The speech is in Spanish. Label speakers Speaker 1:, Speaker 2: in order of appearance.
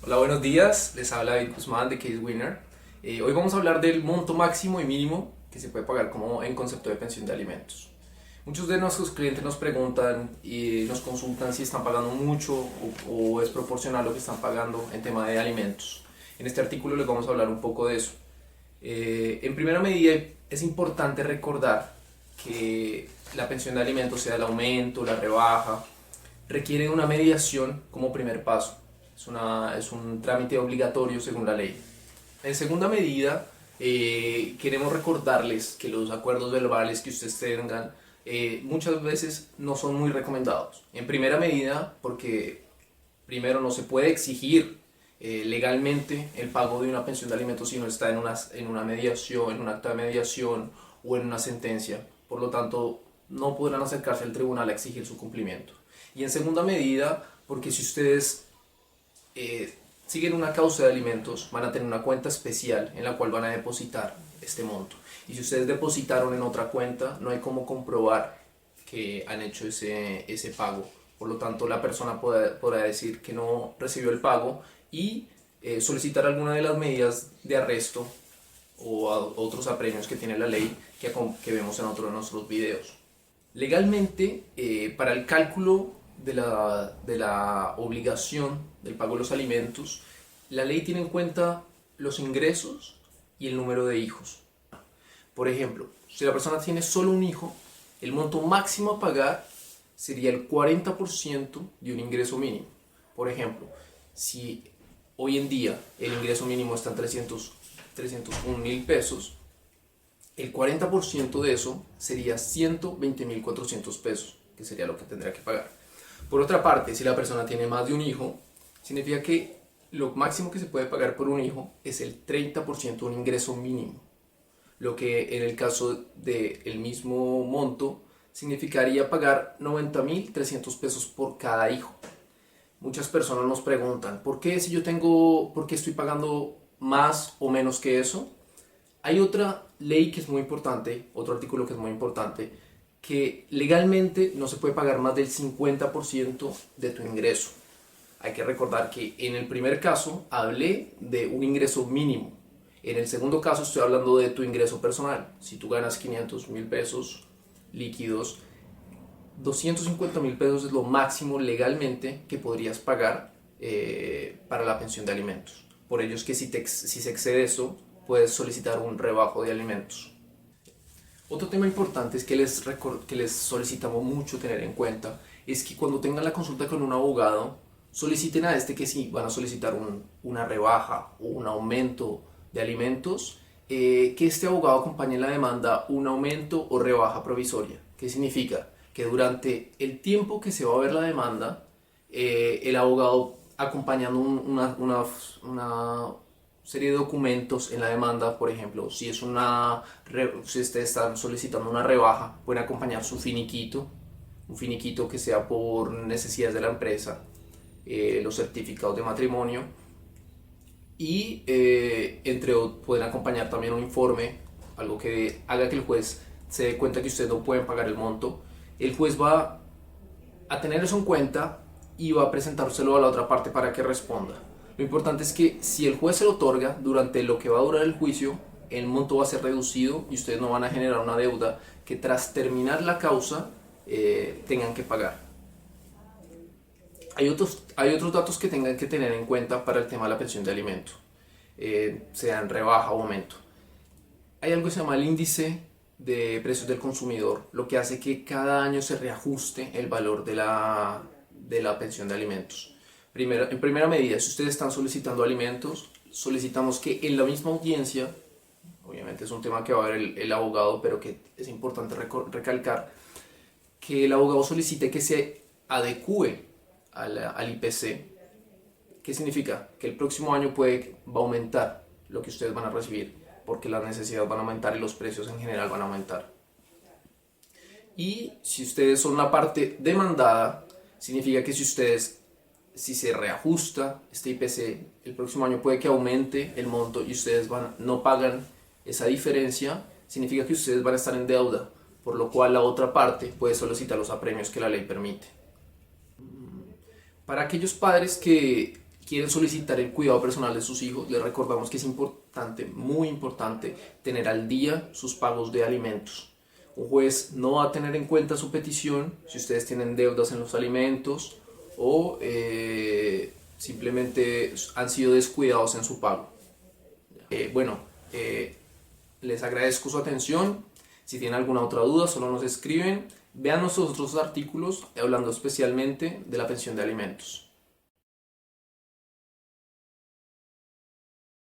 Speaker 1: Hola, buenos días. Les habla David Guzmán de Case Winner. Hoy vamos a hablar del monto máximo y mínimo que se puede pagar como en concepto de pensión de alimentos. Muchos de nuestros clientes nos preguntan y nos consultan si están pagando mucho o es proporcional lo que están pagando en tema de alimentos. En este artículo les vamos a hablar un poco de eso. En primera medida es importante recordar que la pensión de alimentos, sea el aumento, la rebaja, requiere una mediación como primer paso. Es un trámite obligatorio según la ley. En segunda medida, queremos recordarles que los acuerdos verbales que ustedes tengan muchas veces no son muy recomendados. En primera medida, porque primero no se puede exigir legalmente el pago de una pensión de alimentos si no está en una mediación, en un acto de mediación o en una sentencia. Por lo tanto, no podrán acercarse al tribunal a exigir su cumplimiento. Y en segunda medida, porque si ustedes siguen una causa de alimentos, van a tener una cuenta especial en la cual van a depositar este monto. Y si ustedes depositaron en otra cuenta, no hay cómo comprobar que han hecho ese pago. Por lo tanto, la persona podrá decir que no recibió el pago y solicitar alguna de las medidas de arresto o otros apremios que tiene la ley que vemos en otro de nuestros videos. Legalmente, para el cálculo de la obligación del pago de los alimentos, la ley tiene en cuenta los ingresos y el número de hijos. Por ejemplo, si la persona tiene solo un hijo, el monto máximo a pagar sería el 40% de un ingreso mínimo. Por ejemplo, si hoy en día el ingreso mínimo está en 301.000 pesos, el 40% de eso sería 120.400 pesos, que sería lo que tendría que pagar. Por otra parte, si la persona tiene más de un hijo, significa que lo máximo que se puede pagar por un hijo es el 30% de un ingreso mínimo, lo que en el caso del mismo monto significaría pagar 90.300 pesos por cada hijo. Muchas personas nos preguntan, ¿por qué por qué estoy pagando más o menos que eso? Hay otra ley que es muy importante, otro artículo que es muy importante, que legalmente no se puede pagar más del 50% de tu ingreso. Hay que recordar que en el primer caso hablé de un ingreso mínimo. En el segundo caso estoy hablando de tu ingreso personal. Si tú ganas 500.000 pesos líquidos, 250.000 pesos es lo máximo legalmente que podrías pagar para la pensión de alimentos. Por ello es que si se excede eso, puedes solicitar un rebajo de alimentos. Otro tema importante es que les solicitamos mucho tener en cuenta es que cuando tengan la consulta con un abogado, soliciten a este que si van a solicitar una rebaja o un aumento de alimentos, que este abogado acompañe en la demanda un aumento o rebaja provisoria. ¿Qué significa? Que durante el tiempo que se va a ver la demanda, el abogado acompañando una serie de documentos en la demanda, por ejemplo, si ustedes están solicitando una rebaja, pueden acompañar su finiquito, un finiquito que sea por necesidades de la empresa, los certificados de matrimonio y pueden acompañar también un informe, algo que haga que el juez se dé cuenta que ustedes no pueden pagar el monto. El juez va a tener eso en cuenta y va a presentárselo a la otra parte para que responda. Lo importante es que si el juez se lo otorga durante lo que va a durar el juicio, el monto va a ser reducido y ustedes no van a generar una deuda que tras terminar la causa tengan que pagar. Hay otros datos que tengan que tener en cuenta para el tema de la pensión de alimentos, sean rebaja o aumento. Hay algo que se llama el índice de precios del consumidor, lo que hace que cada año se reajuste el valor de la pensión de alimentos. En primera medida, si ustedes están solicitando alimentos, solicitamos que en la misma audiencia, obviamente es un tema que va a ver el abogado, pero que es importante recalcar, que el abogado solicite que se adecue al IPC. ¿Qué significa? Que el próximo año va a aumentar lo que ustedes van a recibir, porque las necesidades van a aumentar y los precios en general van a aumentar. Y si ustedes son la parte demandada, significa que si se reajusta este IPC, el próximo año puede que aumente el monto y ustedes no pagan esa diferencia, significa que ustedes van a estar en deuda, por lo cual la otra parte puede solicitar los apremios que la ley permite. Para aquellos padres que quieren solicitar el cuidado personal de sus hijos, les recordamos que es importante, muy importante, tener al día sus pagos de alimentos. Un juez no va a tener en cuenta su petición si ustedes tienen deudas en los alimentos o simplemente han sido descuidados en su pago. Les agradezco su atención. Si tienen alguna otra duda, solo nos escriben. Vean nuestros otros artículos hablando especialmente de la pensión de alimentos.